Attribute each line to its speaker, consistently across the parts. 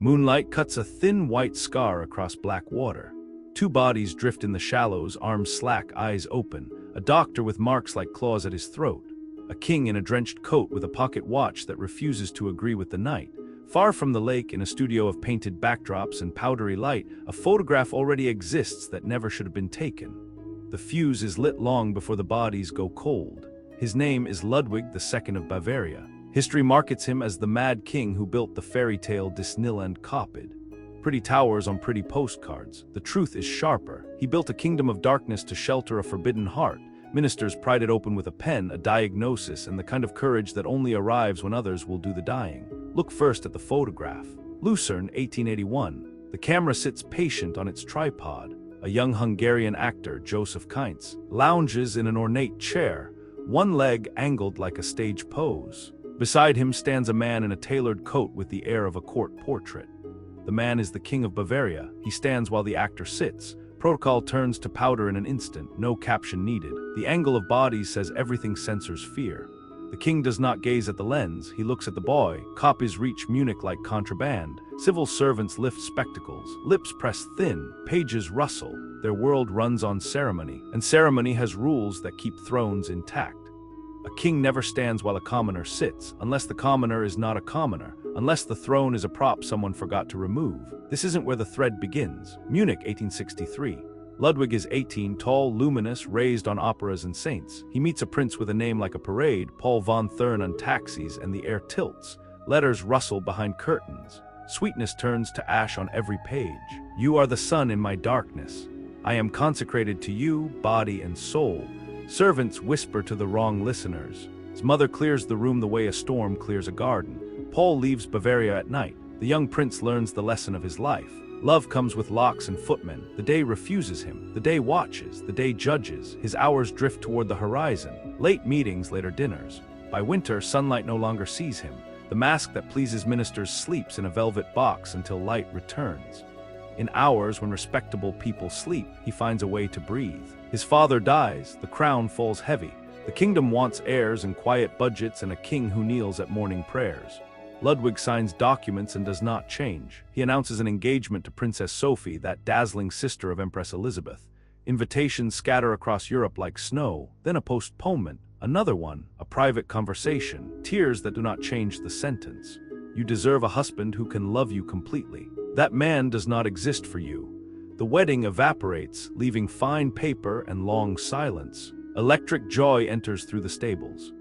Speaker 1: Moonlight cuts a thin white scar across black water. Two bodies drift in the shallows, arms slack, eyes open. A doctor with marks like claws at his throat. A king in a drenched coat with a pocket watch that refuses to agree with the night. Far from the lake, in a studio of painted backdrops and powdery light, a photograph already exists that never should have been taken. The fuse is lit long before the bodies go cold. His name is Ludwig II of Bavaria. History markets him as the mad king who built the fairy tale Disneyland Copid. Pretty towers on pretty postcards. The truth is sharper. He built a kingdom of darkness to shelter a forbidden heart. Ministers pried it open with a pen, a diagnosis, and the kind of courage that only arrives when others will do the dying. Look first at the photograph. Lucerne, 1881. The camera sits patient on its tripod. A young Hungarian actor, Joseph Kainz, lounges in an ornate chair, one leg angled like a stage pose. Beside him stands a man in a tailored coat with the air of a court portrait. The man is the King of Bavaria. He stands while the actor sits. Protocol turns to powder in an instant, no caption needed. The angle of bodies says everything censors fear. The king does not gaze at the lens, he looks at the boy. Copies reach Munich like contraband. Civil servants lift spectacles. Lips press thin, pages rustle. Their world runs on ceremony, and ceremony has rules that keep thrones intact. A king never stands while a commoner sits, unless the commoner is not a commoner, unless the throne is a prop someone forgot to remove. This isn't where the thread begins. Munich, 1863. Ludwig is 18, tall, luminous, raised on operas and saints. He meets a prince with a name like a parade. Paul von Thurn on taxis, and the air tilts. Letters rustle behind curtains. Sweetness turns to ash on every page. You are the sun in my darkness. I am consecrated to you, body and soul. Servants whisper to the wrong listeners. His mother clears the room the way a storm clears a garden. Paul leaves Bavaria at night. The young prince learns the lesson of his life. Love comes with locks and footmen. The day refuses him. The day watches. The day judges. His hours drift toward the horizon. Late meetings, later dinners. By winter, sunlight no longer sees him. The mask that pleases ministers sleeps in a velvet box until light returns. In hours when respectable people sleep, he finds a way to breathe. His father dies. The crown falls heavy. The kingdom wants heirs and quiet budgets and a king who kneels at morning prayers. Ludwig signs documents and does not change. He announces an engagement to Princess Sophie, that dazzling sister of Empress Elizabeth. Invitations scatter across Europe like snow, then a postponement, another one, a private conversation, tears that do not change the sentence. You deserve a husband who can love you completely. That man does not exist for you. The wedding evaporates, leaving fine paper and long silence. Electric joy enters through the stables.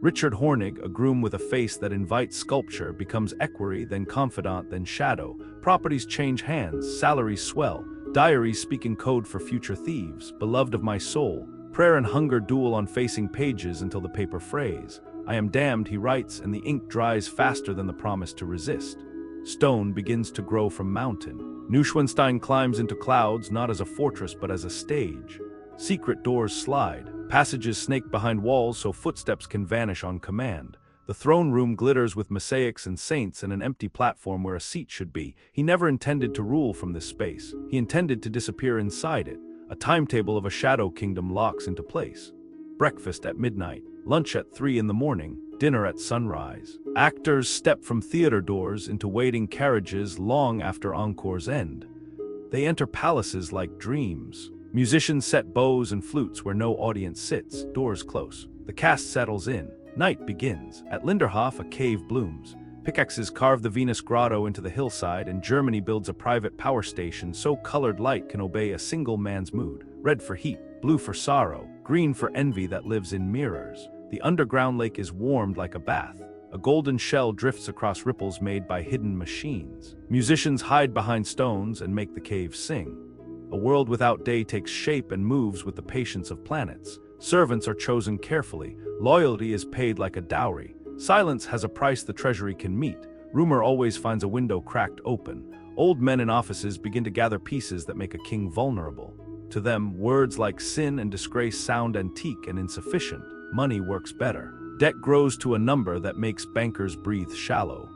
Speaker 1: Richard Hornig, a groom with a face that invites sculpture, becomes equerry, then confidant, then shadow. Properties change hands, salaries swell. Diaries speak in code for future thieves. Beloved of my soul, prayer and hunger duel on facing pages until the paper frays. I am damned, he writes, and the ink dries faster than the promise to resist. Stone begins to grow from mountain. Neuschwanstein climbs into clouds not as a fortress but as a stage. Secret doors slide. Passages snake behind walls so footsteps can vanish on command. The throne room glitters with mosaics and saints and an empty platform where a seat should be. He never intended to rule from this space. He intended to disappear inside it. A timetable of a shadow kingdom locks into place. Breakfast at midnight, lunch at 3 in the morning, dinner at sunrise. Actors step from theater doors into waiting carriages long after encores end. They enter palaces like dreams. Musicians set bows and flutes where no audience sits, doors close. The cast settles in. Night begins. At Linderhof, a cave blooms. Pickaxes carve the Venus grotto into the hillside, and Germany builds a private power station so colored light can obey a single man's mood. Red for heat, blue for sorrow, green for envy that lives in mirrors. The underground lake is warmed like a bath. A golden shell drifts across ripples made by hidden machines. Musicians hide behind stones and make the cave sing. A world without day takes shape and moves with the patience of planets. Servants are chosen carefully. Loyalty is paid like a dowry. Silence has a price the treasury can meet. Rumor always finds a window cracked open. Old men in offices begin to gather pieces that make a king vulnerable. To them, words like sin and disgrace sound antique and insufficient. Money works better. Debt grows to a number that makes bankers breathe shallow.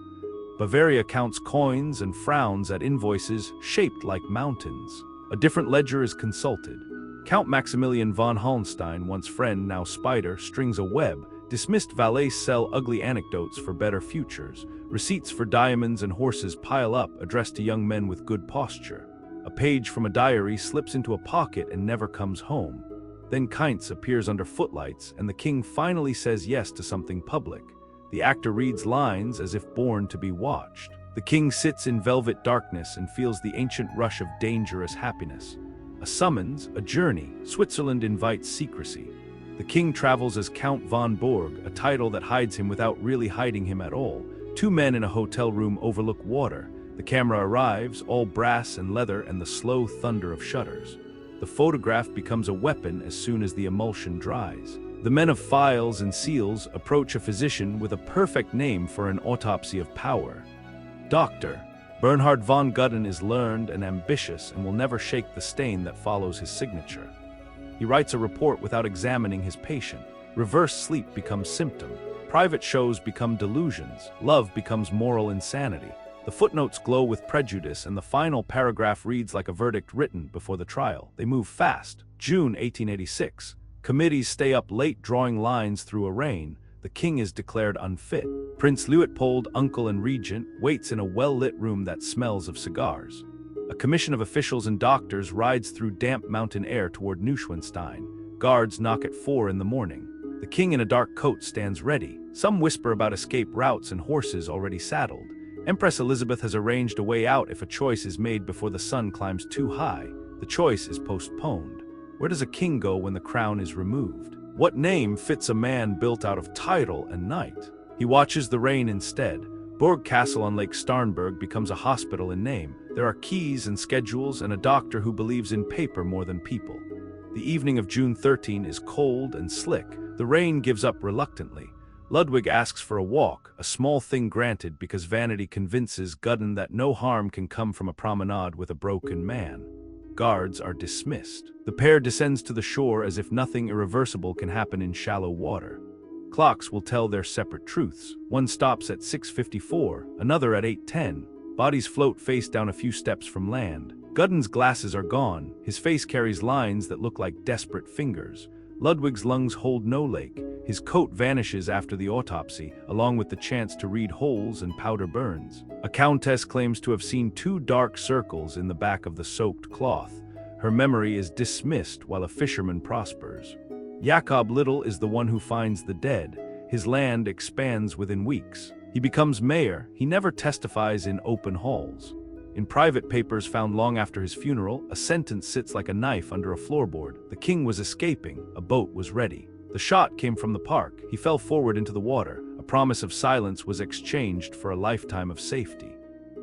Speaker 1: Bavaria counts coins and frowns at invoices shaped like mountains. A different ledger is consulted. Count Maximilian von Hohenstein, once friend, now spider, strings a web, Dismissed valets sell ugly anecdotes for better futures. Receipts for diamonds and horses pile up, addressed to young men with good posture. A page from a diary slips into a pocket and never comes home. Then Keintz appears under footlights, and the king finally says yes to something public. The actor reads lines as if born to be watched. The king sits in velvet darkness and feels the ancient rush of dangerous happiness. A summons, a journey. Switzerland invites secrecy. The king travels as Count von Borg, a title that hides him without really hiding him at all. Two men in a hotel room overlook water. The camera arrives, all brass and leather, and the slow thunder of shutters. The photograph becomes a weapon as soon as the emulsion dries. The men of files and seals approach a physician with a perfect name for an autopsy of power. Dr. Bernhard von Gudden is learned and ambitious and will never shake the stain that follows his signature. He writes a report without examining his patient. Reverse sleep becomes symptom. Private shows become delusions. Love becomes moral insanity. The footnotes glow with prejudice, and the final paragraph reads like a verdict written before the trial. They move fast. June 1886. Committees stay up late drawing lines through a rain. The king is declared unfit. Prince Leopold, uncle and regent, waits in a well-lit room that smells of cigars. A commission of officials and doctors rides through damp mountain air toward Neuschwanstein. Guards knock at 4 in the morning. The king in a dark coat stands ready. Some whisper about escape routes and horses already saddled. Empress Elizabeth has arranged a way out if a choice is made before the sun climbs too high. The choice is postponed. Where does a king go when the crown is removed? What name fits a man built out of title and knight? He watches the rain instead. Borg Castle on Lake Starnberg becomes a hospital in name. There are keys and schedules and a doctor who believes in paper more than people. The evening of June 13 is cold and slick. The rain gives up reluctantly. Ludwig asks for a walk, a small thing granted because vanity convinces Gudden that no harm can come from a promenade with a broken man. Guards are dismissed. The pair descends to the shore as if nothing irreversible can happen in shallow water. Clocks will tell their separate truths. One stops at 6:54, another at 8:10. Bodies float face down a few steps from land. Gudden's glasses are gone. His face carries lines that look like desperate fingers. Ludwig's lungs hold no lake. His coat vanishes after the autopsy, along with the chance to read holes and powder burns. A countess claims to have seen 2 dark circles in the back of the soaked cloth. Her memory is dismissed while a fisherman prospers. Jakob Little is the one who finds the dead. His land expands within weeks. He becomes mayor. He never testifies in open halls. In private papers found long after his funeral, a sentence sits like a knife under a floorboard. The king was escaping. A boat was ready. The shot came from the park. He fell forward into the water. A promise of silence was exchanged for a lifetime of safety.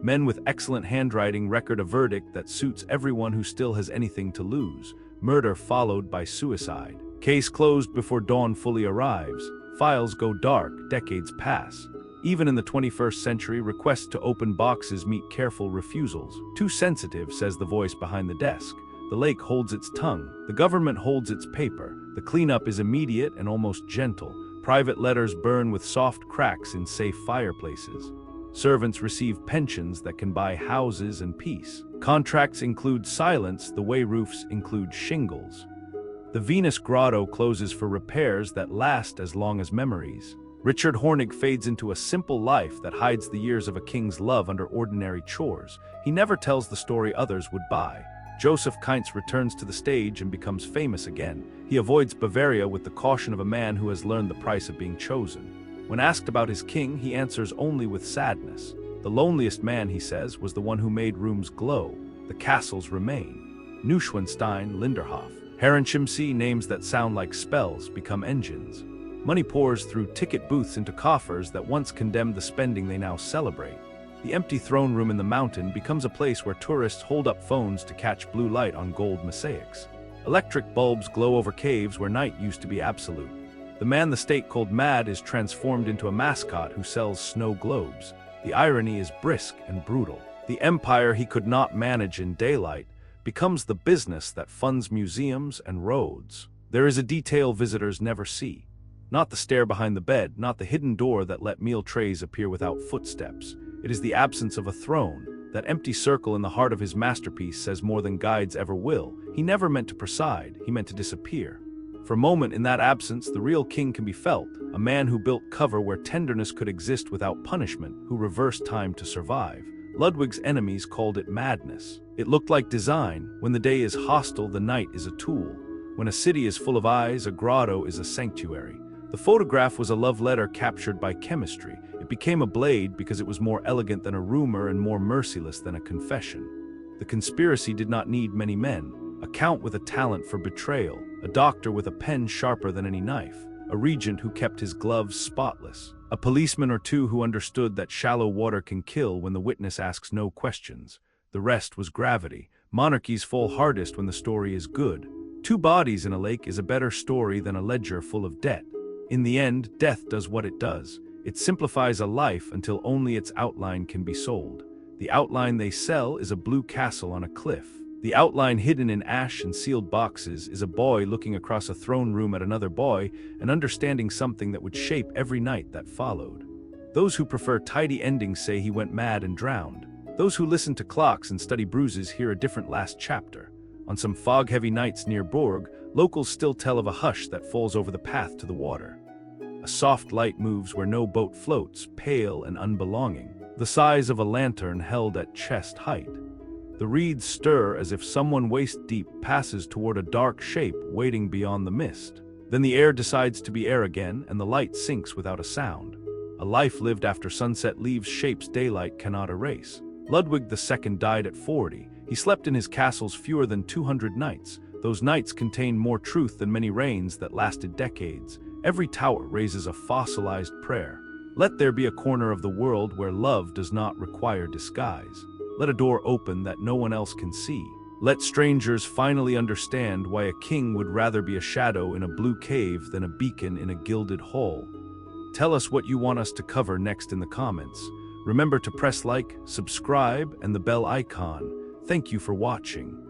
Speaker 1: Men with excellent handwriting record a verdict that suits everyone who still has anything to lose. Murder followed by suicide. Case closed before dawn fully arrives. Files go dark. Decades pass. Even in the 21st century, requests to open boxes meet careful refusals. Too sensitive, says the voice behind the desk. The lake holds its tongue. The government holds its paper. The cleanup is immediate and almost gentle. Private letters burn with soft cracks in safe fireplaces. Servants receive pensions that can buy houses and peace. Contracts include silence the way roofs include shingles. The Venus Grotto closes for repairs that last as long as memories. Richard Hornig fades into a simple life that hides the years of a king's love under ordinary chores. He never tells the story others would buy. Joseph Keintz returns to the stage and becomes famous again. He avoids Bavaria with the caution of a man who has learned the price of being chosen. When asked about his king, he answers only with sadness. The loneliest man, he says, was the one who made rooms glow. The castles remain. Neuschwanstein, Linderhof. Herrenchiemsee, names that sound like spells become engines. Money pours through ticket booths into coffers that once condemned the spending they now celebrate. The empty throne room in the mountain becomes a place where tourists hold up phones to catch blue light on gold mosaics. Electric bulbs glow over caves where night used to be absolute. The man the state called mad is transformed into a mascot who sells snow globes. The irony is brisk and brutal. The empire he could not manage in daylight becomes the business that funds museums and roads. There is a detail visitors never see. Not the stair behind the bed, not the hidden door that let meal trays appear without footsteps. It is the absence of a throne. That empty circle in the heart of his masterpiece says more than guides ever will. He never meant to preside, he meant to disappear. For a moment in that absence, the real king can be felt, a man who built cover where tenderness could exist without punishment, who reversed time to survive. Ludwig's enemies called it madness. It looked like design. When the day is hostile, the night is a tool. When a city is full of eyes, a grotto is a sanctuary. The photograph was a love letter captured by chemistry. It became a blade because it was more elegant than a rumor and more merciless than a confession. The conspiracy did not need many men. A count with a talent for betrayal, a doctor with a pen sharper than any knife, a regent who kept his gloves spotless, a policeman or two who understood that shallow water can kill when the witness asks no questions. The rest was gravity. Monarchies fall hardest when the story is good. Two bodies in a lake is a better story than a ledger full of debt. In the end, death does what it does. It simplifies a life until only its outline can be sold. The outline they sell is a blue castle on a cliff. The outline hidden in ash and sealed boxes is a boy looking across a throne room at another boy and understanding something that would shape every night that followed. Those who prefer tidy endings say he went mad and drowned. Those who listen to clocks and study bruises hear a different last chapter. On some fog-heavy nights near Bourg, locals still tell of a hush that falls over the path to the water. A soft light moves where no boat floats, pale and unbelonging, the size of a lantern held at chest height. The reeds stir as if someone waist-deep passes toward a dark shape waiting beyond the mist. Then the air decides to be air again, and the light sinks without a sound. A life lived after sunset leaves shapes daylight cannot erase. Ludwig II died at 40. He slept in his castles fewer than 200 nights. Those nights contained more truth than many reigns that lasted decades. Every tower raises a fossilized prayer. Let there be a corner of the world where love does not require disguise. Let a door open that no one else can see. Let strangers finally understand why a king would rather be a shadow in a blue cave than a beacon in a gilded hall. Tell us what you want us to cover next in the comments. Remember to press like, subscribe, and the bell icon. Thank you for watching.